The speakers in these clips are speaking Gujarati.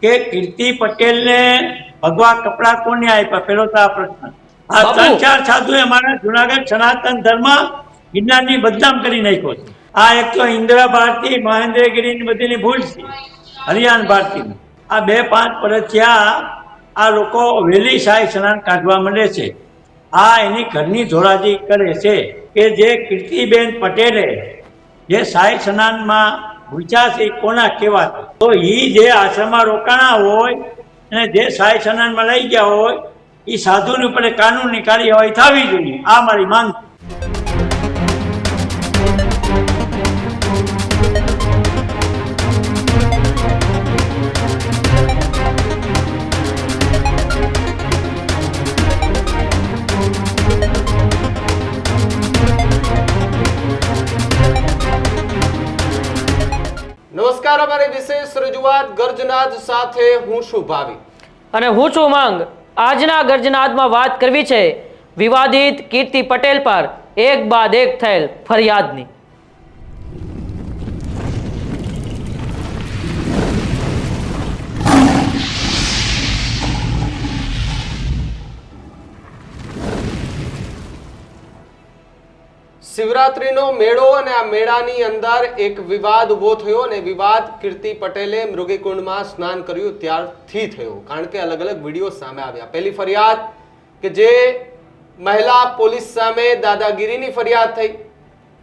કે કીર્તિ પટેલ ને ભગવા કપડા કોને આપ્યા? પેલો તો આ પ્રશ્ન. આ ત્રણ ચાર સાધુએ અમારા જુનાગઢ સનાતન ધર્મ ગિરનારની બદનામ કરી નાખ્યો છે. આ એક તો ઇન્દિરા ભારતી, મહેન્દ્રગીરી બધીની ભૂલ છે, હરિયાણ ભારતી. આ 2-5 વર્ષ થયા આ લોકો વહેલી શાહી સ્નાન કાઢવા માંડે છે. આ એની ઘરની ધોળાજી કરે છે કે જે કીર્તિબેન પટેલે જે શાહી સ્નાનમાં ભૂચ્યા છે કોના કહેવાતા? તો એ જે આશ્રમમાં રોકાણા હોય અને જે શાહી સ્નાનમાં લઈ ગયા હોય એ સાધુની ઉપર કાનૂની કાર્યવાહી થવી જોઈએ. આ મારી માંગ. નમસ્કાર, અમારી વિશેષ રજૂઆત ગર્જનાદ સાથે હું છું ભાવી અને હું છું માંગ. આજના ગર્જનાદમાં વાત કરવી છે વિવાદિત કીર્તિ પટેલ પર એક બાદ એક થયેલ ફરિયાદની. શિવરાત્રીનો મેળો અને આ મેળાની અંદર એક વિવાદ ઉભો થયો અને વિવાદ કીર્તિ પટેલે મૃગીકુંડમાં સ્નાન કર્યું ત્યારથી થયો. કારણ કે અલગ અલગ વિડીયો સામે આવ્યા. પહેલી ફરિયાદ કે જે મહિલા પોલીસ સામે દાદાગીરીની ફરિયાદ થઈ,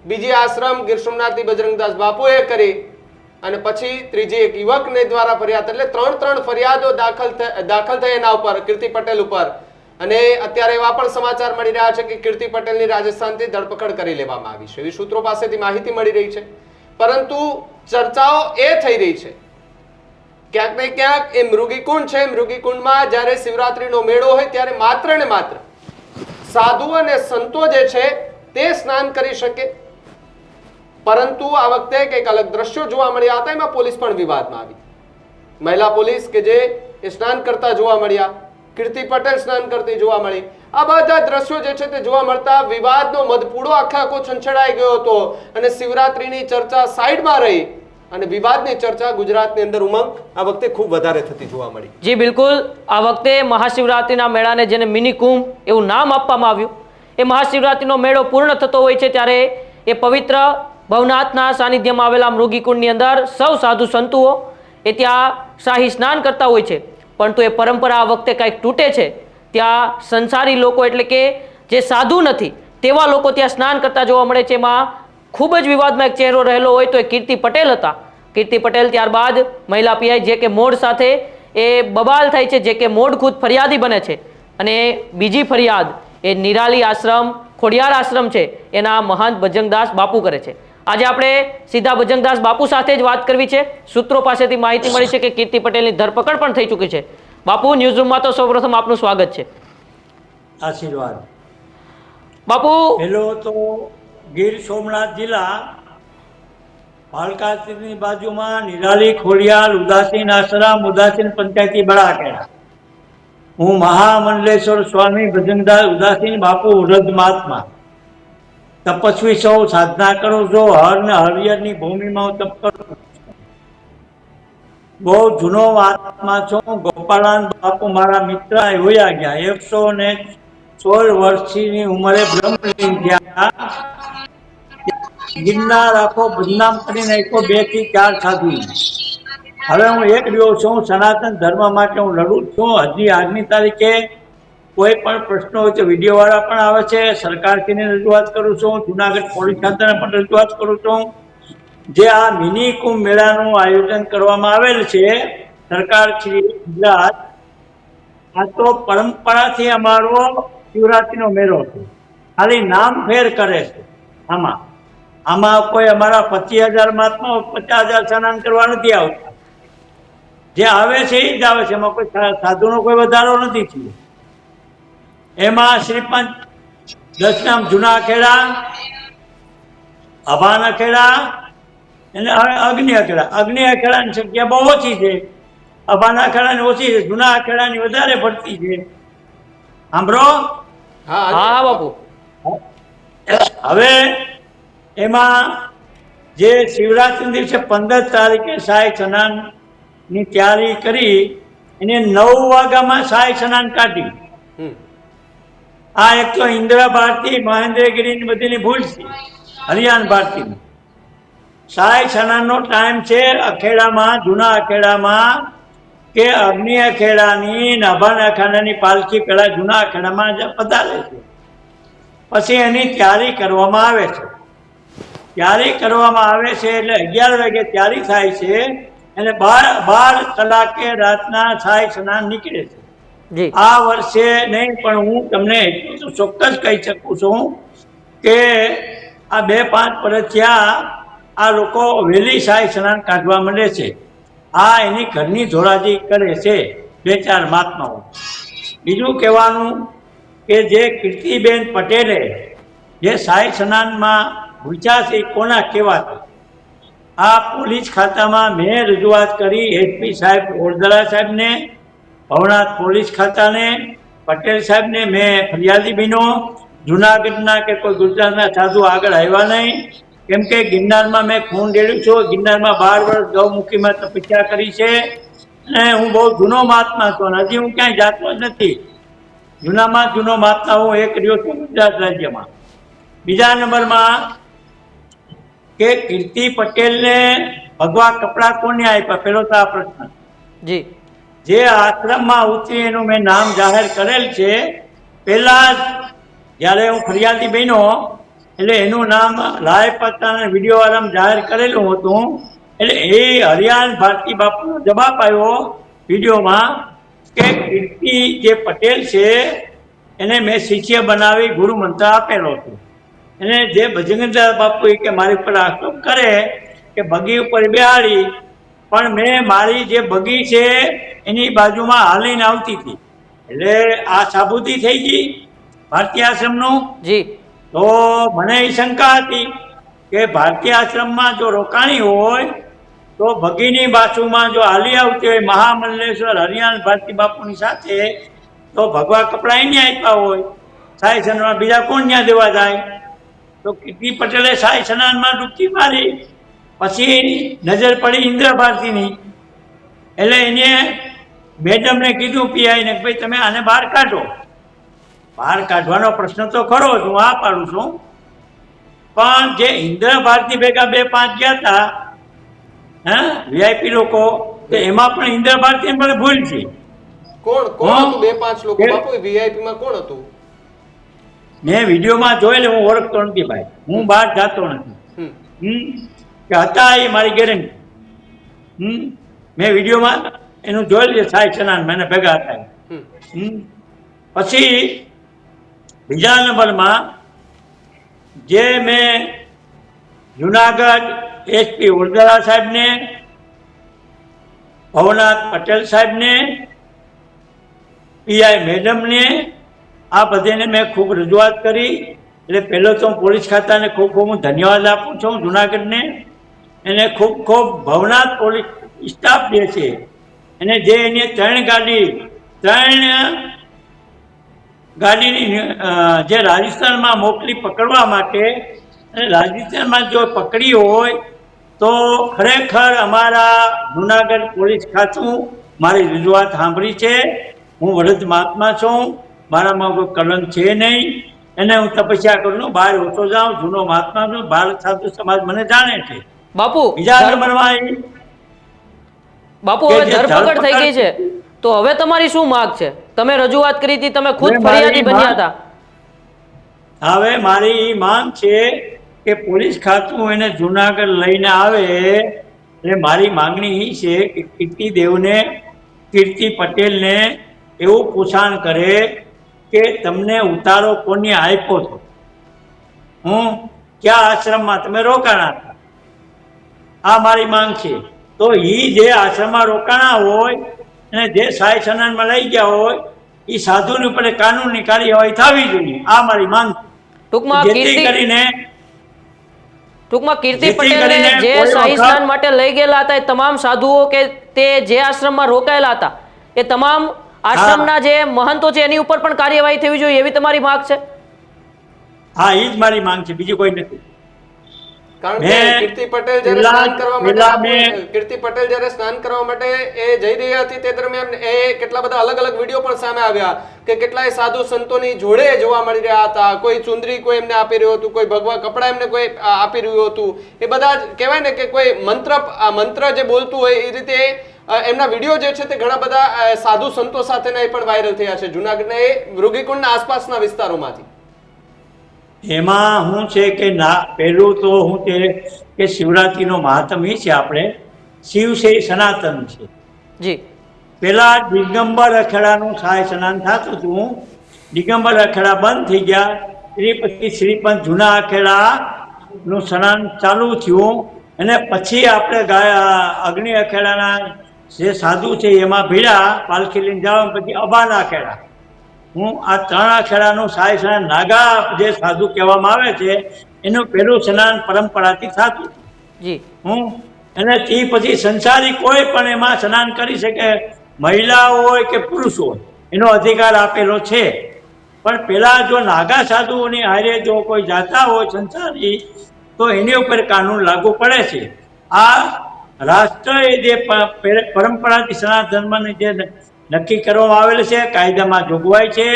બીજી આશ્રમ ગીર સોમનાથથી બજરંગદાસ બાપુએ કરી અને પછી ત્રીજી એક યુવકને દ્વારા ફરિયાદ. એટલે ત્રણ ફરિયાદો દાખલ થઈ એના ઉપર, કીર્તિ પટેલ ઉપર. અને અત્યારે એવા પણ સમાચાર મળી રહ્યા છે કે કીર્તિ પટેલની રાજસ્થાનથી ધરપકડ કરી લેવામાં આવી છે, એવી સૂત્રો પાસેથી માહિતી મળી રહી છે. પરંતુ ચર્ચાઓ એ થઈ રહી છે ક્યાંક ને ક્યાંક એ મૃગીકુંડ છે, મૃગીકુંડમાં જ્યારે શિવરાત્રીનો મેળો હોય ત્યારે માત્ર ને માત્ર સાધુ અને સંતો જે છે તે સ્નાન કરી શકે. પરંતુ આ વખતે કંઈક અલગ દ્રશ્યો જોવા મળ્યા હતા. એમાં પોલીસ પણ વિવાદમાં આવી. મહિલા પોલીસ કે જે સ્નાન કરતા જોવા મળ્યા, કીર્તિ પટેલ સ્નાન કરતી જોવા મળી. આ બધા દ્રશ્યો જે છે તે જોવા મળતા વિવાદનો મધપૂડો આખો છંછેડાઈ ગયો હતો અને શિવરાત્રીની ચર્ચા સાઈડમાં રહી અને વિવાદની ચર્ચા ગુજરાતની અંદર ઉમંગ આ વખતે ખૂબ વધારે થતી જોવા મળી. જી બિલકુલ, આ વખતે મહાશિવરાત્રિના મેળાને જેને મિની કુંભ એવું નામ આપવામાં આવ્યું, એ મહાશિવરાત્રિનો મેળો પૂર્ણ થતો હોય છે ત્યારે એ પવિત્ર ભવનાથના સાનિધ્યમાં આવેલા મૃગીકુંડની અંદર સૌ સાધુ સંતુઓ એ ત્યાં શાહી સ્નાન કરતા હોય છે. પરંતુ એ પરંપરા આ વખતે કંઈક તૂટે છે. ત્યાં સંસારી લોકો એટલે કે જે સાધુ નથી તેવા લોકો ત્યાં સ્નાન કરતા જોવા મળે છે. એમાં ખૂબ જ વિવાદમાં એક ચહેરો રહેલો હોય તો એ કીર્તિ પટેલ હતા. કીર્તિ પટેલ ત્યારબાદ મહિલા પીઆઈ જે કે મોડ સાથે એ બબાલ થાય છે, જે કે મોડ ખુદ ફરિયાદી બને છે. અને બીજી ફરિયાદ એ નિરાલી આશ્રમ, ખોડિયાર આશ્રમ છે એના મહંત બજરંગદાસ બાપુ કરે છે. આજે આપણે સીધા બજરંગદાસ બાપુ સાથે જ વાત કરવી છે. સૂત્રો પાસેથી માહિતી મળી છે કે કીર્તિ પટેલની ધરપકડ પણ થઈ ચૂકી છે. બાપુ, ન્યૂઝ રૂમમાં તો સૌપ્રથમ આપનું સ્વાગત છે. આશીર્વાદ. બાપુ, પેલો તો ગીર સોમનાથ જિલ્લા ભાલકાની બાજુમાં નિરાલી, ખોડિયાર, ઉદાસીન આશ્રમ, ઉદાસીન પંચાયતી બળાકેડા. હું મહામંડલેશ્વર સ્વામી બજરંગદાસ ઉદાસીન બાપુ વૃદ્ધ મહાત્મા તપસ્વી સૌ સાધના કરું છું. હર ને હરિયરની ભૂમિમાં હું તપ કરું છું. બહુ જૂનો આત્મા છું. ગોપાળાન બાપુ મારા મિત્ર હોયા ગયા. 116 વર્ષની ઉંમરે બ્રહ્મલીન થયા. ગિરનાર આખો બદનામ કરી નાખ્યો 2 થી 4 સાધુ. હવે હું એક રહ્યો છું. સનાતન ધર્મ માટે હું લડું છું. હજી આજની તારીખે કોઈ પણ પ્રશ્ન હોય તો વિડીયો વાળા પણ આવે છે. સરકારશ્રીને રજૂઆત કરું છું. જુનાગઢ પોલીસ ખાતાને પણ રજૂઆત કરું છું. જે આ મિની કુંભ મેળાનું આયોજન કરવામાં આવેલ છે સરકારશ્રી ગુજરાત, આ તો પરંપરાથી અમારો શિવરાત્રીનો મેળો છે. ખાલી નામ ફેર કરે છે. આમાં કોઈ અમારા 25,000 મહાત્મા 50,000 સ્નાન કરવા નથી આવતા. જે આવે છે એ જ આવે છે. એમાં કોઈ સાધુનો કોઈ વધારો નથી થયો. એમાં શ્રીપંચ દશનામ જૂના ખેડા, અભાના ખેડા અને અગ્નિ અખેડા. અગ્નિ અખેડાની સંખ્યા બહુ ઓછી છે, અભાના ખેડાની ઓછી છે, જૂના અખેડાની વધારે પડતી છે. સાંભળો? હા બાપુ. હવે એમાં જે શિવરાત્રી દિવસે 15 તારીખે શાહી સ્નાન ની તૈયારી કરી એને 9 વાગ્યામાં શાહી સ્નાન કાઢી. હમ. આ એક તો ઇન્દિરા ભારતી મહેન્દ્રગીરીની બધીની ભૂલ છે, હરિયાણ ભારતીની. શાહી સ્નાનનો ટાઈમ છે અખેડામાં, જૂના અખેડામાં કે અગ્નિ અખેડાની નાભાના અખાડાની પાલખી પેલા જૂના અખેડામાં પધારે છે, પછી એની તૈયારી કરવામાં આવે છે. તૈયારી કરવામાં આવે છે એટલે 11 વાગે તૈયારી થાય છે અને 12 કલાકે રાતના શાહી સ્નાન નીકળે છે. જી આ વર્ષે નહીં, પણ હું તમને એટલું તો ચોક્કસ કહી શકું છું કે આ 2-5 વર્ષ થયા આ લોકો વહેલી શાહી સ્નાન કાઢવા માંડે છે. આ એની ઘરની ધોરાજી કરે છે 2-4 મહાત્માઓ. બીજું કહેવાનું કે જે કીર્તિબેન પટેલે જે શાહી સ્નાનમાં ભૂખ્યા છે એ કોના કહેવાતા? આ પોલીસ ખાતામાં મેં રજૂઆત કરી, એસપી સાહેબ ઓરદરા સાહેબને, ભવનાથ પોલીસ ખાતાને, પટેલ સાહેબને મેં ફરિયાદી બન્યો. જુનાગઢના કે કોઈ ગુજરાતના સાધુ આગળ આવ્યા નહીં, કેમ કે ગિરનારમાં મેં ખૂન રેડ્યું છું. ગિરનારમાં 12 વર્ષ ગૌમુખીમાં તપસ્યા કરી છે અને હું બહુ જૂનો મહાત્મા છું અને હજી હું ક્યાંય જાતો જ નથી. જૂનામાં જૂનો મહાત્મા હું એક રહ્યો છું ગુજરાત રાજ્યમાં. બીજા નંબરમાં કે કીર્તિ પટેલને ભગવા કપડાં કોને આપ્યા, પેલો તો આ પ્રશ્ન. જી જે આશ્રમમાં ઉતરી એનું મેં નામ જાહેર કરેલ છે. પહેલા જ જ્યારે હું ફરિયાદી બન્યો એટલે એનું નામ લાઈવ પત્તાના વિડીયો વાળામાં જાહેર કરેલું હતું. એટલે એ હરિયાણ ભારતી બાપુનો જવાબ આવ્યો વિડીયોમાં કે કીર્તિ જે પટેલ છે એને મેં શિષ્ય બનાવી ગુરુ મંત્ર આપેલો હતો. એને જે ભજનદાસ બાપુ કે મારી ઉપર આક્ષેપ કરે કે બગી ઉપર બેહાડી, પણ મેં મારી જે બગી છે એની બાજુમાં હાલીને આવતી હતી, એટલે આ સાબુતી થઈ ગઈ ભારતીય આશ્રમનું. જી તો મને એ શંકા હતી કે ભારતીય આશ્રમમાં જો રોકાણી હોય તો બગીની બાજુમાં જો હાલી આવતી હોય મહામલ્લેશ્વર હરિયાણ ભારતી બાપુની સાથે, તો ભગવા કપડાં એને આપ્યા હોય શાહી સ્નાનમાં, બીજા કોણ ત્યાં દેવા જાય? તો કીર્તિ પટેલે શાહી સ્નાનમાં ડૂબકી મારી, પછી નજર પડી ઇન્દિરા ભારતીની, એટલે એને મેડમને કીધું પીઆઈને કે ભાઈ તમે આને બહાર કાઢો. બહાર કાઢવાનો પ્રશ્ન તો ખરો જ, હું આ પાડું છું, પણ જે ઇન્દિરા ભારતી ભેગા 2-5 ગયા હતા વીઆઈપી લોકો, તો એમાં પણ ઇન્દિરા ભારતી પણ ભૂલ છે. કોણ હતું 2-5 લોકો બાપુ વીઆઈપી માં કોણ હતું? મેં વિડીયોમાં જોયેલે, હું ઓળખતો નથી ભાઈ, હું બહાર જતો નથી. કે હતા એ મારી ગેરંટી. મેં વિડીયોમાં એનું જોયેલું છે શાહી સ્નાન, મને ભેગા હતા. પછી બીજા નંબરમાં જે મેં જુનાગઢ એસપી ઓરદરા સાહેબને, ભવનાથ પટેલ સાહેબને, પીઆઈ મેડમને, આ બધાને મેં ખૂબ રજૂઆત કરી. એટલે પહેલો તો પોલીસ ખાતાને ખૂબ ખૂબ હું ધન્યવાદ આપું છું, જુનાગઢને. એને ખૂબ ખૂબ ભવનાથ પોલીસ સ્ટાફ જે છે એને જે એને 3 ગાડીની જે રાજસ્થાનમાં મોકલી પકડવા માટે, અને રાજસ્થાનમાં જો પકડી હોય તો ખરેખર અમારા જુનાગઢ પોલીસ ખાતું મારી રજૂઆત સાંભળી છે. હું વડદ મહાત્મા છું, મારામાં કોઈ કલંક છે નહીં, એને હું તપસ્યા કરું છું, બહાર ઓછો જાઉં, જૂનો મહાત્મા છું, ભારત સાધુ સમાજ મને જાણે છે. બાપુ બીજા નંબરમાં બાપુ હવે ધરપકડ થઈ ગઈ છે, તો હવે તમારી શું માંગ છે? તમે રજૂઆત કરી હતી, તમે ખુદ ફરિયાદી બન્યા હતા. હવે મારી માંગ છે કે પોલીસ ખાતું એને જુનાગઢ લઈને આવે, એટલે મારી માંગણી એ છે કે કીર્તિદેવને, કીર્તિ પટેલને એવું પૂછાણ કરે કે તમને ઉતારો કોને આપ્યો હતો, ક્યાં આશ્રમમાં તમે રોકાણા હતા? આ મારી માંગ છે. તો એ જે આશ્રમમાં રોકાણા હોય અને જે શાહી સ્નાનમાં લઈ ગયા હોય એ સાધુની ઉપર કાનૂની કાર્યવાહી થવી જોઈએ, આ મારી માંગ. ટૂંકમાં કીર્તિ પટેલને જે શાહી સ્નાન માટે લઈ ગયેલા હતા એ તમામ સાધુઓ કે તે જે આશ્રમમાં રોકાયેલા હતા એ તમામ આશ્રમના જે મહંતો છે એની ઉપર પણ કાર્યવાહી થવી જોઈએ, એવી તમારી માંગ છે? હા, એ જ મારી માંગ છે, બીજી કોઈ નથી. કારણ કે મેં કીર્તિ પટેલ જ્યારે પેલા- સ્નાન કરવા માટે પેલા બાપુ, મેં- કીર્તિ પટેલ જ્યારે સ્નાન કરવા માટે એ જઈ રહી હતી તે દરમિયાન એ કેટલા બધા અલગ અલગ વિડીયો પણ સામે આવ્યા કે કેટલાય સાધુ સંતોની જોડે જોવા મળી રહ્યા હતા. કોઈ ચુંદરી કોઈ એમને આપી રહ્યું હતું, કોઈ ભગવા કપડા એમને કોઈ આપી રહ્યું હતું. એ બધા જ કહેવાય ને કે કોઈ મંત્ર જે બોલતું હોય એ રીતે એમના વિડીયો જે છે તે ઘણા બધા સાધુ સંતો સાથેના એ પણ વાયરલ થયા છે જુનાગઢના એ મૃગીકુંડના આસપાસના વિસ્તારોમાંથી. એમાં શું છે કે પહેલું તો શું છે કે શિવરાત્રીનો મહાત્મ એ છે, આપણે શિવ છે એ સનાતન છે. જી પેલા દિગંબર અખેડાનું સહાય સ્નાન થતું હતું. દિગંબર અખેડા બંધ થઈ ગયા, એ પછી શ્રીપંત જૂના અખેડાનું સ્નાન ચાલુ થયું અને પછી આપણે અગ્નિ અખેડાના જે સાધુ છે એમાં ભીડા પાલખી લઈને જાવ, પછી અબાના અખેડા. આ 3 અખેડાનું સહાય સ્નાન નાગા જે સાધુ કહેવામાં આવે છે એનું પહેલું સ્નાન પરંપરાથી થતું. જી અને તે પછી સંસારી કોઈ પણ એમાં સ્નાન કરી શકે, મહિલા હોય કે પુરુષ હોય, એનો અધિકાર આપેલો છે. પણ પેલા જો નાગા સાધુઓની હારે જો કોઈ જાતા હોય સંસારી, તો એની ઉપર કાનૂન લાગુ પડે છે. આ રાષ્ટ્રએ જે પરંપરાથી સનાતન ધર્મની જે નક્કી કરવામાં આવેલ છે, કાયદામાં જોગવાઈ છે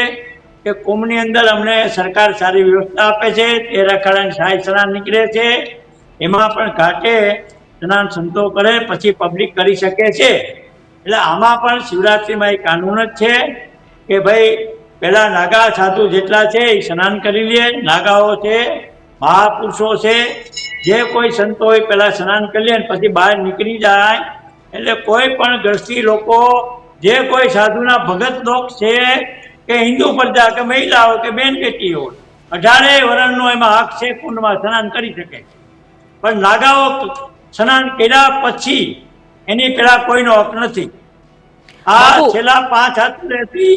કે કુંભની અંદર અમને સરકાર સારી વ્યવસ્થા આપે છે. 13 અખાડાની સહાય સ્નાન નીકળે છે, એમાં પણ ઘાટે સ્નાન સંતો કરે પછી પબ્લિક કરી શકે છે. એટલે આમાં પણ શિવરાત્રિમાં એક કાનૂન જ છે કે ભાઈ પેલા નાગા સાધુ જેટલા છે એ સ્નાન કરી લે. નાગાઓ છે, મહાપુરુષો છે, જે કોઈ સંતો હોય પેલા સ્નાન કરી લે પછી બહાર નીકળી જાય. એટલે કોઈ પણ ગ્રસ્તી લોકો, જે કોઈ સાધુના ભગત લોક છે કે હિન્દુ પ્રજા કે મહિલાઓ કે બેન બેટીઓ, 18 વર્ષનો એમાં હક છે, કુંડમાં સ્નાન કરી શકે. પણ નાગાઓ સ્નાન કર્યા પછી એની પેલા કોઈનો હક નથી. આ છેલ્લા 5 હાથથી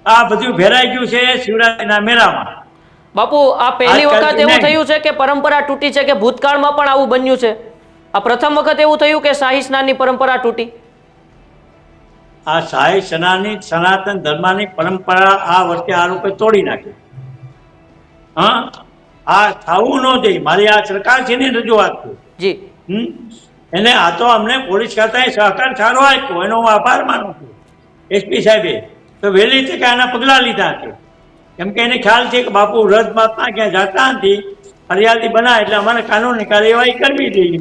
આ બધું ભેરાઈ ગયું છે શિવરાત્રીના મેળામાં. બાપુ, આ પહેલી વખત એવું થયું છે કે પરંપરા તૂટી છે કે ભૂતકાળમાં પણ આવું બન્યું છે? આ પ્રથમ વખત એવું થયું કે શાહી સ્નાનની પરંપરા તૂટી? આ શાહી સ્નાનની સનાતન ધર્મની પરંપરા આ વર્ષે આ લોકો તોડી નાખી. આ થવું ન જોઈએ. મારી આ સરકાર છે ને રજૂઆત છે. જી એને આ તો અમને પોલીસ ખાતાએ સહકાર સારો આપ્યો, એનો હું આભાર માનું છું એસપી સાહેબે. તો વહેલી તકે આના પગલાં લીધા છે, કેમ કે એને ખ્યાલ છે કે બાપુ વ્રત મહાત્મા ક્યાં જાતા નથી, ફરિયાદી બનાવે એટલે અમારે કાનૂની કાર્યવાહી કરવી જોઈએ.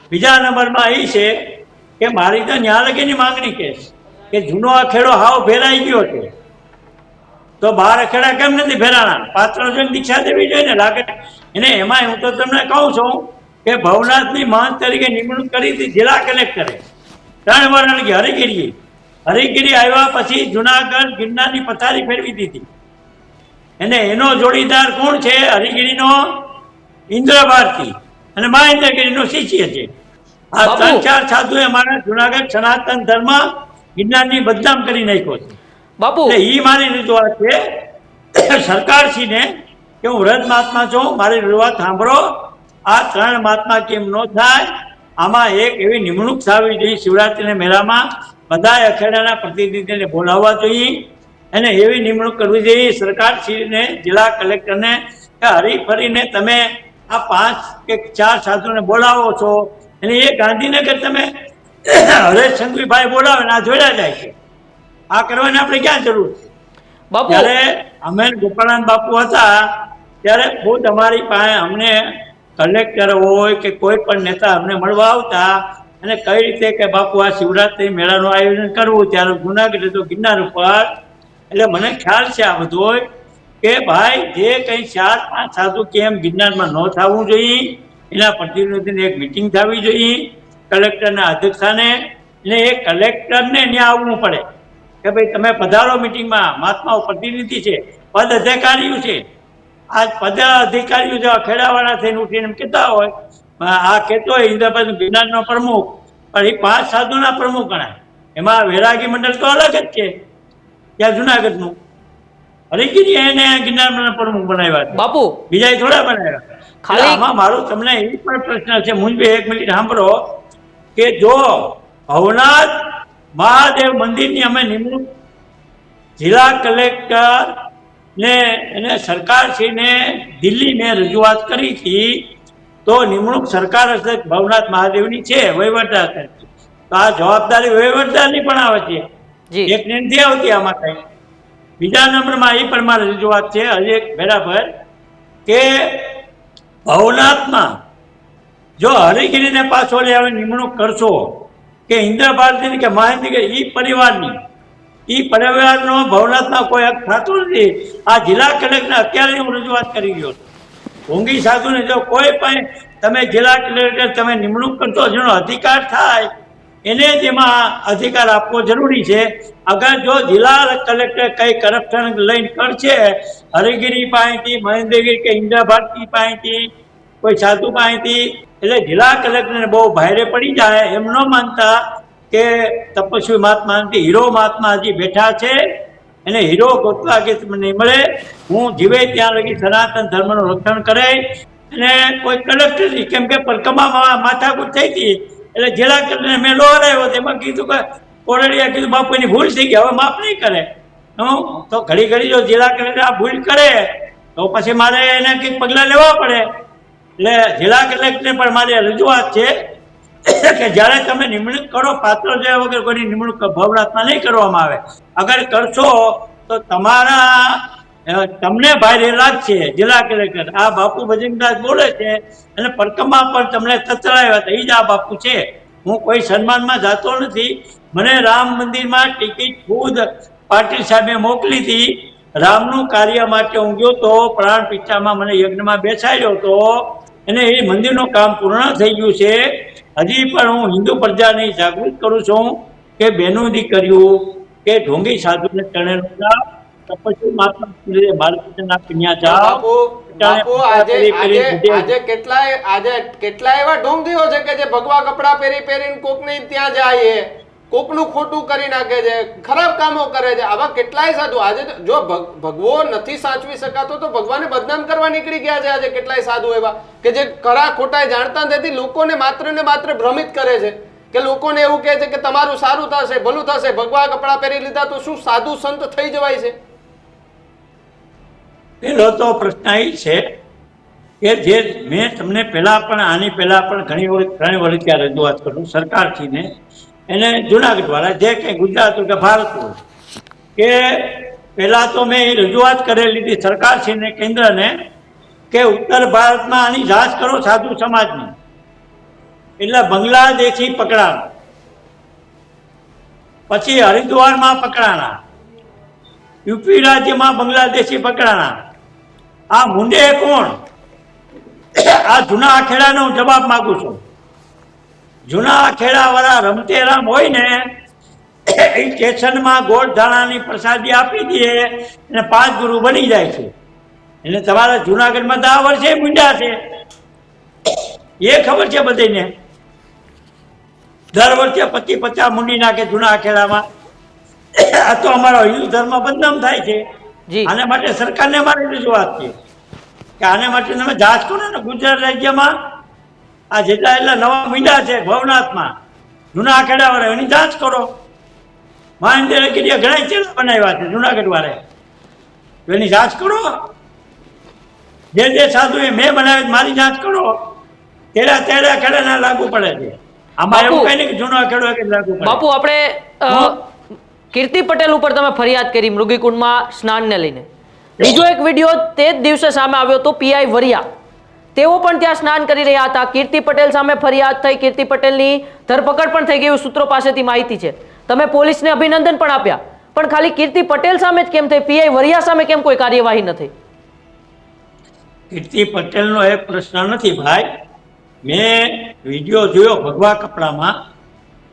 બીજા નંબરમાં એ છે કે મારી તો ન્યા લગીની માંગણી કે જૂનો અખેડો હાવ ભેરાઈ ગયો છે, તો 12 અખેડા કેમ નથી ભેરાણા? પાત્ર જોઈને દીક્ષા દેવી જોઈએ ને લાગે એને. એમાં હું તો તમને કહું છું કે ભવનાથની મહંત તરીકે નિમણૂક કરી હતી જિલ્લા કલેક્ટરે 3 વર્ષ. હરિગીરી આવ્યા પછી જુનાગઢ ગિરનારની પથારી ફેરવી દીધી. અને એનો જોડીદાર કોણ છે? હરિગીરીનો ઇન્દ્ર ભારતી અને મહેન્દ્રગીરીનો શિષ્ય છે. આ 3-4 સાધુએ અમારા જુનાગઢ સનાતન ધર્મ ગિરનારની બદનામ કરી નાખ્યો છે. બાપુ, એટલે એ મારી રજૂઆત છે સરકારશ્રીને કે હું વ્રત મહાત્મા છું, મારી રજૂઆત સાંભળો. આ 3 મહાત્મા કેમ ન થાય, આમાં એક એવી નિમણૂક થવી જોઈએ શિવરાત્રીના મેળામાં. બધા અખેડાના પ્રતિનિધિને બોલાવવા જોઈએ અને એવી નિમણૂક કરવી જોઈએ સરકારશ્રીને, જિલ્લા કલેક્ટરને, કે હરીફરીને તમે આ 5 કે 4 સાધુને બોલાવો છો અને એ ગાંધીનગર તમે હરેશ સંઘવીભાઈ બોલાવે ને આ જોડ્યા જાય છે. આ કરવાની આપણે ક્યાં જરૂર છે? બાપુ, ત્યારે અમે ગોપાળાન બાપુ હતા ત્યારે ખુદ અમારી પાસે અમને કલેક્ટર હોય કે કોઈ પણ નેતા અમને મળવા આવતા અને કઈ રીતે કે બાપુ આ શિવરાત્રી મેળાનું આયોજન કરવું, ત્યારે જુનાગઢ તો ગિરનાર ઉપર. એટલે મને ખ્યાલ છે આ બધું હોય કે ભાઈ જે કંઈ 4-5 સાધુ કેમ ગિરનારમાં ન થવું જોઈએ, એના પ્રતિનિધિની એક મિટિંગ થવી જોઈએ કલેક્ટરના અધ્યક્ષાને. એટલે એ કલેક્ટરને ત્યાં આવવું પડે કે ભાઈ તમે પધારો મિટિંગમાં, મહાત્માઓ પ્રતિનિધિ છે, પદ અધિકારીઓ છે. આ પદ અધિકારીઓ જો અખેડાવાળા થઈને ઉઠીને એમ કહેતા હોય, આ કહેતો હોય ઇન્દ્રભાઈ ગિરનારનો પ્રમુખ, પણ એ 5 સાધુના પ્રમુખ ગણાય. એમાં વૈરાગી મંડળ તો અલગ જ છે ત્યાં જુનાગઢનું. હરિગીરી એને ગિરનારના પ્રમુખ બનાવ્યા છે, બાપુ બીજા થોડા બનાવ્યા. ખાલી આમાં મારું તમને એ પણ પ્રશ્ન છે, મુંજભાઈ 1 મિનિટ સાંભળો, કે જો ભવનાથ મહાદેવ મંદિરની અમે નિમણૂક જિલ્લા કલેક્ટર ને એને સરકારશ્રીને દિલ્હી મેં રજૂઆત કરી હતી તો નિમણૂક સરકાર હશે ભવનાથ મહાદેવની છે વહીવટદાર તરીકે. તો આ જવાબદારી વહીવટદારની પણ આવે છે, જી એક ને નથી આવતી આમાં કઈ. બીજા નંબરમાં એ પણ મારી રજૂઆત છે હજી એક બરાબર કે ભવનાથમાં જો હરિગીરીને પાછો હવે નિમણૂક કરશો કે ઇન્દ્ર ભારતીની કે મહેન્દ્ર એ પરિવારની એ પરિવારનો ભવનાથમાં કોઈ હક થતો નથી. આ જિલ્લા કલેક્ટર અત્યારે હું રજૂઆત કરી ગયો છું. ઢોંગી સાધુને જો કોઈ પણ તમે જિલ્લા કલેક્ટર તમે નિમણૂક કરશો જેનો અધિકાર થાય એને જ એમાં અધિકાર આપવો જરૂરી છે. અગર જો જિલ્લા કલેક્ટર કઈ કરપ્શન લઈને કરશે હરિગીરી પાસેથી મહેન્દ્રગીરી કે ઇન્દ્ર ભારતી પાસેથી કોઈ સાધુ પાસેથી એટલે જિલ્લા કલેક્ટરને બહુ ભારે પડી જાય એમ ન માનતા કે તપસ્વી મહાત્મા હીરો મહાત્મા હજી બેઠા છે એને હીરો ગોતવા કે નહીં મળે. હું જીવે ત્યાં લગી સનાતન ધર્મનું રક્ષણ કરે અને કોઈ કલેક્ટર કેમ કે પરકમામાં માથાકૂટ થઈ હતી એટલે જિલ્લા કલેક્ટરને મેં લો હરાવ્યો એમાં કીધું કે કોરડિયા કીધું બાપુ એની ભૂલ થઈ ગઈ હવે માફ નહીં કરે. તો ઘડી ઘડી જો જિલ્લા કલેક્ટર આ ભૂલ કરે તો પછી મારે એને કંઈક પગલાં લેવા પડે. એટલે જિલ્લા કલેક્ટરને પણ મારી રજૂઆત છે કે જ્યારે તમે નિમણૂક કરો પાત્ર જોયા વગર કોઈની નિમણૂક ભવનાથમાં નહીં કરવામાં આવે. અગર કરશો તો તમને ભારે લાગશે. જિલ્લા કલેક્ટર આ બાપુ ભજનદાસ બોલે છે અને પરકમમાં પણ તમને તતરાવ્યા હતા એ જ આ બાપુ છે. હું કોઈ સન્માનમાં જતો નથી. મને રામ મંદિરમાં ટિકિટ ખુદ પાટીલ સાહેબે મોકલી હતી. રામનું કાર્ય માટે હું ગયો તો પ્રાણ પિચ્છામાં મને યજ્ઞમાં બેસાડ્યો હતો અને એ મંદિરનું કામ પૂર્ણ થઈ ગયું છે. હજી પણ હું હિન્દુ પ્રજાને જાગૃત કરું છું કે બહેનો દીકરીઓ કે ઢોંગી સાધુને ચણેલું જાઓ તપસ્વી મહાત્મા ભારતના કન્યા જાઓ. બાપુ આજે કેટલાય એવા ઢોંગીઓ છે કે જે ભગવા કપડા પહેરીને કોકને ત્યાં જાય કોકનું ખોટું કરી નાખે છે, ખરાબ કામો કરે છે. આવા કેટલાય સાધુ આજે જો ભગવો નથી સાચવી શકાતો તો ભગવાનને બદનામ કરવા નીકળી ગયા છે. આજે કેટલાય સાધુ એવા કે જે ખરા ખોટા જાણતા નથી, લોકોને માત્ર ને માત્ર ભ્રમિત કરે છે કે લોકોને એવું કહે છે કે તમારું સારું થશે ભલું થશે, ભગવા કપડા પહેરી લીધા તો શું સાધુ સંત થઈ જવાય છે? પહેલો તો પ્રશ્ન એ છે કે જે મેં તમને પહેલા પણ આની પહેલા પણ ઘણી વર્ષ ત્યાં રજૂઆત કરું સરકારથી ને એને જુનાગઢ વાળા જે કે ગુજરાત કે ભારત કે પહેલા તો મેં એ રજૂઆત કરેલી હતી સરકારશ્રીને કેન્દ્રને કે ઉત્તર ભારતમાં આની જાંચ કરો સાધુ સમાજની. એટલે બાંગ્લાદેશી પકડાણા, પછી હરિદ્વારમાં પકડાણા, યુપી રાજ્યમાં બાંગ્લાદેશી પકડાણા. આ મુંડે કોણ? આ જૂના આખેડાનો હું જવાબ માંગુ છું. જૂના આખેડા વાળા રમતેરામ હોય ને એ સ્ટેશનમાં ગોળ ધાણાની પ્રસાદી આપી દે અને 5 ગુરુ બની જાય છે. એટલે તમારા જુનાગઢમાં 10 વર્ષે મૂંડ્યા છે એ ખબર છે બધાને. દર વર્ષે 25-50 મૂંડી નાખે જૂના આખેડામાં. આ તો અમારો હિન્દુ ધર્મ બદનામ થાય છે. આને માટે સરકારને મારી રજૂઆત છે કે આને માટે તમે જાંચ કરો ને. ગુજરાત રાજ્યમાં આ જેટલા એટલા નવા મીંડા છે ભવનાથમાં જૂના આખેડા વાળા એની જાંચ કરો. મહેન્દ્રગીરીએ ઘણા ચેલા બનાવ્યા છે જુનાગઢ વાળાએ, એની જાંચ કરો. જે સાધુ એ મેં બનાવી મારી જાંચ કરો. તેરા ખેડા ના લાગુ પડે છે. આમાં એવું કઈ નહીં કે જૂનો ખેડો લાગુ પડે. બાપુ આપણે કીર્તિ પટેલ ઉપર તમે ફરિયાદ કરી મૃગીકુંડમાં સ્નાનને લઈને. બીજો એક વિડીયો તે જ દિવસે સામે આવ્યો હતો. પીઆઈ વરિયા તેઓ પણ ત્યાં સ્નાન કરી રહ્યા હતા. કીર્તિ પટેલ સામે ફરિયાદ થઈ, કીર્તિ પટેલની ધરપકડ પણ થઈ ગઈ સૂત્રો પાસેથી માહિતી છે. તમે પોલીસને અભિનંદન પણ આપ્યા, પણ ખાલી કીર્તિ પટેલ સામે જ કેમ થઈ? પીઆઈ વરિયા સામે કેમ કોઈ કાર્યવાહી ન થઈ? કીર્તિ પટેલનો એક પ્રશ્ન નથી ભાઈ. મેં વિડીયો જોયો ભગવા કપડામાં.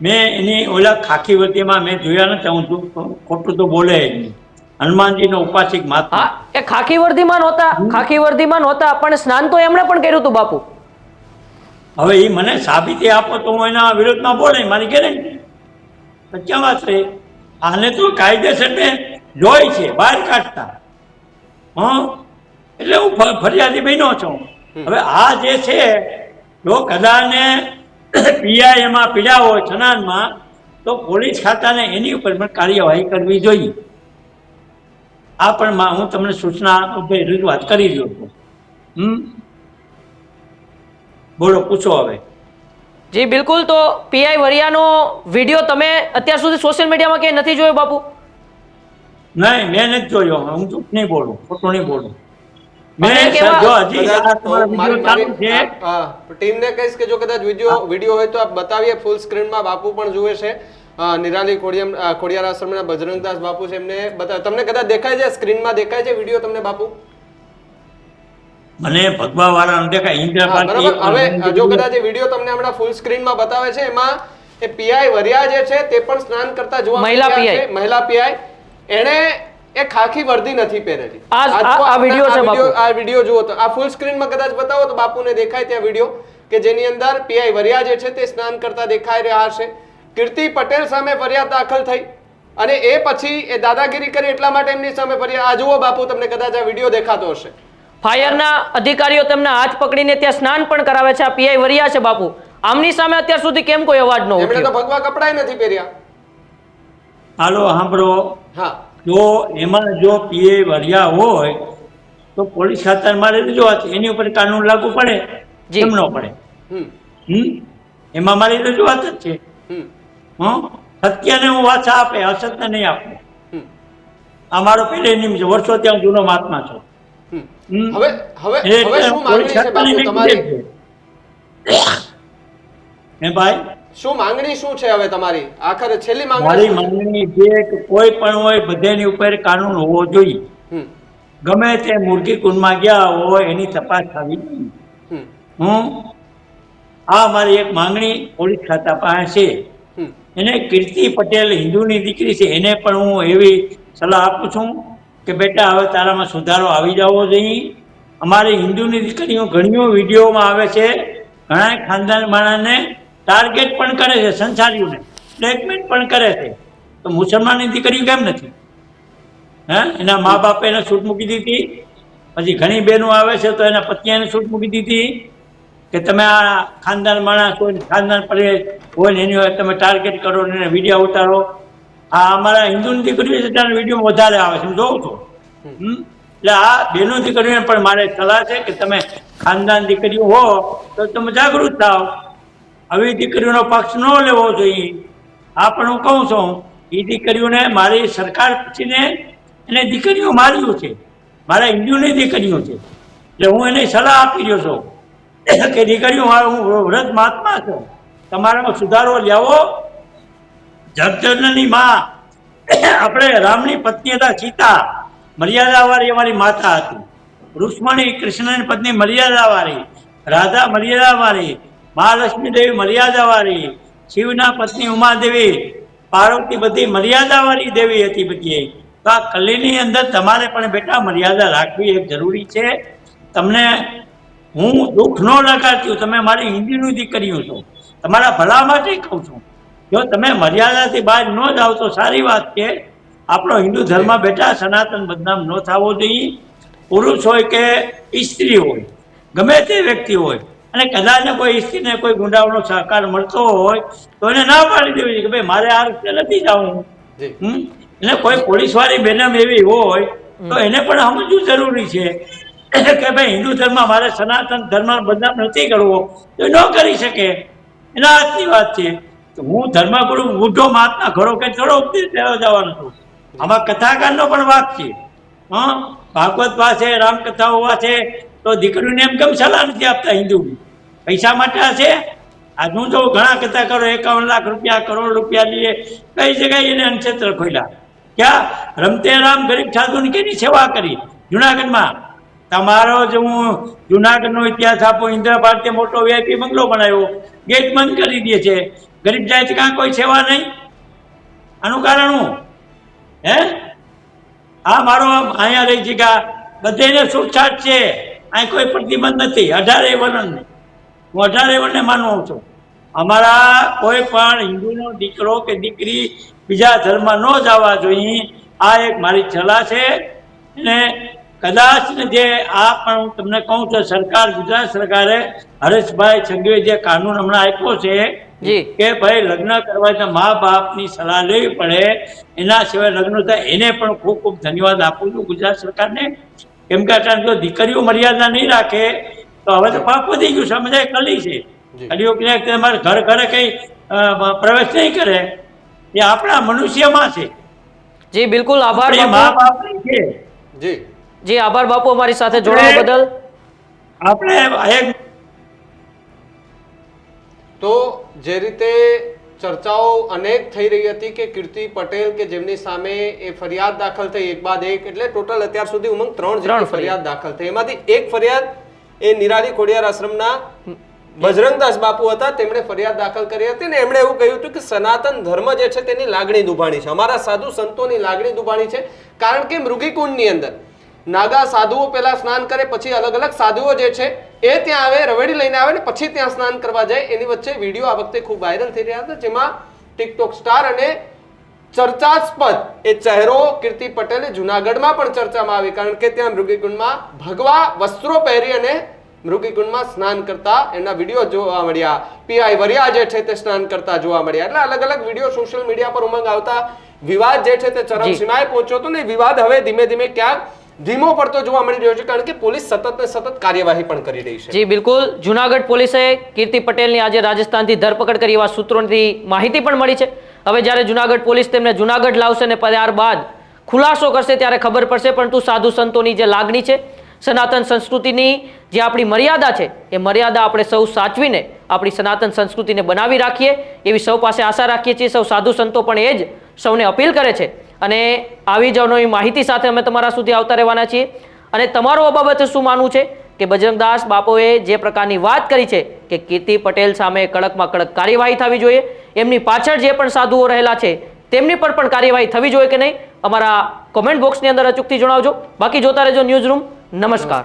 મેં એની ઓલા ખાખી વર્દીમાં મેં જોયા નથી. હું ખોટું તો બોલે નહીં. હનુમાનજીનો ઉપાસિક મહાત્મા. હા, એ ખાખી વર્દીમાં નહોતા પણ સ્નાન તો એમણે પણ કર્યું હતું બાપુ. હવે એ મને સાબિતી આપો તો હું એના વિરોધમાં બોલે, મારી ગેરંટી. ક્યાં વાત રહી? આને તો કાયદેસર ને જોઈ છે બહાર કાઢતા. એટલે હું ફરિયાદી બન્યો છું. હવે આ જે છે જો કદાને પીઆઈ એમાં પીડ્યા હોય સ્નાનમાં તો પોલીસ ખાતાને એની ઉપર પણ કાર્યવાહી કરવી જોઈએ. આ પણ હું તમને સૂચના રજૂઆત કરી રહ્યો છું. બોલો, પૂછો હવે. જી બિલકુલ. તો પીઆઈ વરિયાનો વિડીયો તમે અત્યાર સુધી સોશિયલ મીડિયામાં ક્યાંય નથી જોયો બાપુ? નહીં, મેં નથી જોયો. હું જૂઠ નહીં બોલું, ખોટું નહીં બોલું. અને મેં કેવા- જો હજી આ કદાચ તમારો વિડીયો ચાલુ છે. ટીમને કહીશ કે જો કદાચ વિડીયો હોય તો આપ બતાવીએ ફૂલ સ્ક્રીનમાં. બાપુ પણ જુએ છે. નિરાલી ખોડિયાર આશ્રમના બજરંગદાસ બાપુ છે, એમને બતાવે. તમને કદાચ દેખાય છે સ્ક્રીનમાં, દેખાય છે વિડીયો તમને બાપુ? મને ભગવા વાળા દેખાય ઇન્દ્ર હા, બરાબર. હવે જો કદાચ એ વિડીયો તમને હમણાં ફૂલ સ્ક્રીનમાં બતાવે છે, એમાં એ પીઆઈ વરિયા જે છે તે પણ સ્નાન કરતા જોવા મહિલા મળ્યા છે. PI. મહિલા પીઆઈ. એણે એ ખાખી વર્દી નથી પહેરેલી. આ વિડીયો છે બાપુ. આ વિડીયો જુઓ તો આ ફૂલ સ્ક્રીનમાં કદાચ બતાવો તો બાપુને દેખાય ત્યાં વિડીયો કે જેની અંદર પીઆઈ વરિયા જે છે તે સ્નાન કરતા દેખાઈ રહ્યા હશે. કીર્તિ પટેલ સામે ફરિયાદ દાખલ થઈ અને એ પછી એ દાદાગીરી કરી એટલા માટે એમની સામે ફરિયાદ. આ જુઓ બાપુ, તમને કદાચ આ વિડીયો દેખાતો હશે. ફાયરના અધિકારીઓ તેમના હાથ પકડીને ત્યાં સ્નાન પણ કરાવે છે. આ પીઆઈ વરિયા છે બાપુ. આમની સામે અત્યાર સુધી કેમ કોઈ અવાજ ન એમણે તો ઉઠ્યો? ભગવા કપડાય નથી પહેર્યા. હાલો સાંભળો. હા, જો એમાં જો પીએ વરિયા હોય તો પોલીસ ખાતામાં મારે રજૂઆત, એની ઉપર કાનૂન લાગુ પડે જી. કેમ ન પડે? એમાં મારી રજૂઆત જ છે. સત્યને હું વાચા આપે, અસત્ય નહીં આપે. આ મારો પહેલે નિયમ છે, વર્ષો ત્યાં જૂનો મહાત્મા છો. હવે હવે હવે શું માંગણી છે બાપુ તમારી? હે ભાઈ, શું માંગણી શું છે હવે તમારી? આખરે છેલ્લી મારી માંગણી શું છે? માંગણી છે કે કોઈ પણ હોય બધાની ઉપર કાનૂન હોવો જોઈએ. હમ, ગમે તે મૂર્તિ કુંડમાં ગયા હોય એની તપાસ થવી જોઈએ. હમ, આ મારી એક માંગણી પોલીસ ખાતા પાસે છે. હમ, એને કીર્તિ પટેલ હિન્દુની દીકરી છે, એને પણ હું એવી સલાહ આપું છું કે બેટા હવે તારામાં સુધારો આવી જવો જોઈએ. અમારી હિન્દુની દીકરીઓ ઘણીઓ વિડીયોમાં આવે છે, ઘણા ખાનદાન માણસને ટાર્ગેટ પણ કરે છે, સંસારીઓને બ્લેકમેલ પણ કરે છે. તો મુસલમાનની દીકરીઓ કેમ નથી? હે, એના મા બાપે એને છૂટ મૂકી દીધી. પછી ઘણી બહેનો આવે છે તો એના પત્નીને છૂટ મૂકી દીધી કે તમે આ ખાનદાન માણસ હોય, ખાનદાન પડે હોય ને એની તમે ટાર્ગેટ કરો ને એને વિડીયો ઉતારો. આ અમારા હિન્દુની દીકરીઓ છે ત્યારે વિડીયો વધારે આવે છે, હું જોઉં છું. એટલે આ બેનો દીકરીઓને પણ મારે સલાહ છે કે તમે ખાનદાન દીકરીઓ હો તો તમે જાગૃત થાવ. આવી દીકરીઓનો પક્ષ ન લેવો જોઈએ. આ પણ હું કહું છું, એ દીકરીઓને મારી સરકાર પછીને એને દીકરીઓ માર્યું છે, મારા હિન્દુની દીકરીઓ છે. એટલે હું એને સલાહ આપી રહ્યો છું કે દીકરીઓ, હું વ્રત મહાત્મા છું, તમારામાં સુધારો લાવો. જગજનની માં આપણે રામની પત્ની હતા સીતા, મર્યાદાવાળી અમારી માતા હતી. રુક્ષ્મણી કૃષ્ણની પત્ની મર્યાદાવાળી, રાધા મર્યાદાવાળી, મહાલક્ષ્મી દેવી મર્યાદાવાળી, શિવના પત્ની ઉમાદેવી, પાર્વતી બધી મર્યાદાવાળી દેવી હતી બધી. તો આ કલીની અંદર તમારે પણ બેટા મર્યાદા રાખવી એક જરૂરી છે. તમને હું દુઃખ ન લગાડતી, તમે મારી હિન્દુની દીકરીઓ છો, તમારા ભલા માટે કહું છું. જો તમે મર્યાદાથી બહાર ન જાઓ તો સારી વાત છે. આપણો હિન્દુ ધર્મ બેટા સનાતન બદનામ ન થવો જોઈએ. પુરુષ હોય કે સ્ત્રી હોય, ગમે તે વ્યક્તિ હોય, અને કદાચ કોઈ સ્ત્રીને કોઈ ગુંડાઓનો સહકાર મળતો હોય તો એને ના પાડી દેવી કે ભાઈ મારે આ રીતે નથી જવું. એને કોઈ પોલીસવાળી બેનમ એવી હોય તો એને પણ સમજવું જરૂરી છે કે ભાઈ હિન્દુ ધર્મ મારે સનાતન ધર્મ બદનામ નથી કરવો, તો ન કરી શકે. એના હાથની વાત છે. તો હું ધર્મગુરુ બુઢો મહાત્મા ઘરો કે થોડો ઉપદેશ લેવા જવાનો છું. આમાં કથાકારનો પણ વાક છે. ભાગવત પાસે રામકથાઓ વાંચે તો દીકરીને એમ કેમ સલાહ નથી આપતા હિન્દુની? પૈસા માટે છે. આજ હું તો ઘણા કથાકારો 51 લાખ રૂપિયા, કરોડ રૂપિયા લઈએ, કઈ જગ્યાએ એને અનક્ષેત્ર ખોલ્યા. ક્યાં રમતે રામ ગરીબ સાધુની કેની સેવા કરી જુનાગઢમાં. તમારો જો હું જુનાગઢનો ઇતિહાસ આપો, ઇન્દિરા ભારતીય મોટો વીઆઈપી બંગલો બનાવ્યો, ગેટ બંધ કરી દે છે. ગરીબ જાય તો કાં કોઈ સેવા નહીં. આનું કારણ હું હે આ મારો અહીંયા રહી જગ્યા બધેને છૂટછાટ છે. અહીં કોઈ પ્રતિબંધ નથી. 18 વર્ણને હું 18 વર્ણને માનવું છું. અમારા કોઈ પણ હિન્દુનો દીકરો કે દીકરી બીજા ધર્મમાં ન જવા જોઈએ. આ એક મારી સલાહ છે. અને કદાચ જે આ પણ હું તમને કહું છું, સરકાર, ગુજરાત સરકારે હરેશભાઈ સંઘવીએ જે કાનૂન હમણાં આપ્યો છે કે ભાઈ લગ્ન કરવા તો મા બાપની સલાહ લેવી પડે, એના સિવાય લગ્ન થાય, એને પણ ખૂબ ખૂબ ધન્યવાદ આપું છું ગુજરાત સરકારને. કેમ કે જો દીકરીઓ મર્યાદા નહીં રાખે તો હવે તો પાપ વધી ગયું, સમજાય કલી છે. જી. કલિયુગ ને તમારે ઘર ઘરે કઈ પ્રવેશ નહીં કરે, એ આપણા મનુષ્યમાં છે. જી બિલકુલ, આભાર આપણી બાપુ. મા બાપની છે. જી જી આભાર બાપુ, અમારી સાથે જોડાવા બદલ. આપણે એક તો જે રીતે ચર્ચાઓ અનેક થઈ રહી હતી કે કીર્તિ પટેલ કે જેમની સામે એ ફરિયાદ દાખલ થઈ એક બાદ એક, એટલે ટોટલ અત્યાર સુધી ઉમંગ 3 જેટલી ફરિયાદ દાખલ થઈ. એમાંથી એક ફરિયાદ એ નિરાલી ખોડિયાર આશ્રમના બજરંગદાસ બાપુ હતા, તેમણે ફરિયાદ દાખલ કરી હતી ને એમણે એવું કહ્યું હતું કે સનાતન ધર્મ જે છે તેની લાગણી દુભાણી છે, અમારા સાધુ સંતોની લાગણી દુભાણી છે. કારણ કે મૃગીકુંડની અંદર નાગા સાધુઓ પહેલા સ્નાન કરે, પછી અલગ અલગ સાધુઓ જે છે એ ત્યાં આવે, રવેડી લઈને આવે ને પછી ત્યાં સ્નાન કરવા જાય. એની વચ્ચે વિડીયો આ વખતે ખૂબ વાયરલ થઈ રહ્યા હતા, જેમાં ટિકટોક સ્ટાર અને ચર્ચાસ્પદ એ ચહેરો કીર્તિ પટેલે જુનાગઢમાં પણ ચર્ચામાં આવી, કારણ કે ત્યાં મૃગીકુંડમાં ભગવા વસ્ત્રો પહેરી અને મૃગીકુંડમાં સ્નાન કરતા એના વિડીયો જોવા મળ્યા. પીઆઈ વરિયા જે છે તે સ્નાન કરતા જોવા મળ્યા. એટલે અલગ અલગ વિડીયો સોશિયલ મીડિયા પર ઉમંગ આવતા વિવાદ જે છે તે ચરમસીમાએ પહોંચ્યો હતો ને વિવાદ હવે ધીમે ધીમે ક્યાંક ધીમો પડતો જોવા મળી રહ્યો છે, કારણ કે પોલીસ સતત ને સતત કાર્યવાહી પણ કરી રહી છે. જી બિલકુલ, જુનાગઢ પોલીસે કીર્તિ પટેલની આજે રાજસ્થાનથી ધરપકડ કરી એવા સૂત્રોની માહિતી પણ મળી છે. હવે જ્યારે જુનાગઢ પોલીસ તેમને જુનાગઢ લાવશે ને ત્યારબાદ ખુલાસો કરશે ત્યારે ખબર પડશે. પરંતુ સાધુ સંતોની જે લાગણી છે, સનાતન સંસ્કૃતિની જે આપણી મર્યાદા છે, એ મર્યાદા આપણે સૌ સાચવીને આપણી સનાતન સંસ્કૃતિને બનાવી રાખીએ એવી સૌ પાસે આશા રાખીએ છીએ. સૌ સાધુ સંતો પણ એ જ સૌને અપીલ કરે છે અને આવી જ અવનવી માહિતી સાથે અમે તમારા સુધી આવતા રહેવાના છીએ. અને તમારું આ બાબતે શું માનવું છે કે બજરંગદાસ બાપુએ જે પ્રકારની વાત કરી છે કે કીર્તિ પટેલ સામે કડકમાં કડક કાર્યવાહી થવી જોઈએ, એમની પાછળ જે પણ સાધુઓ રહેલા છે તેમની પર પણ કાર્યવાહી થવી જોઈએ કે નહીં, અમારા કોમેન્ટ બોક્સની અંદર અચૂકથી જણાવજો. બાકી જોતા રહેજો ન્યૂઝ રૂમ. નમસ્કાર.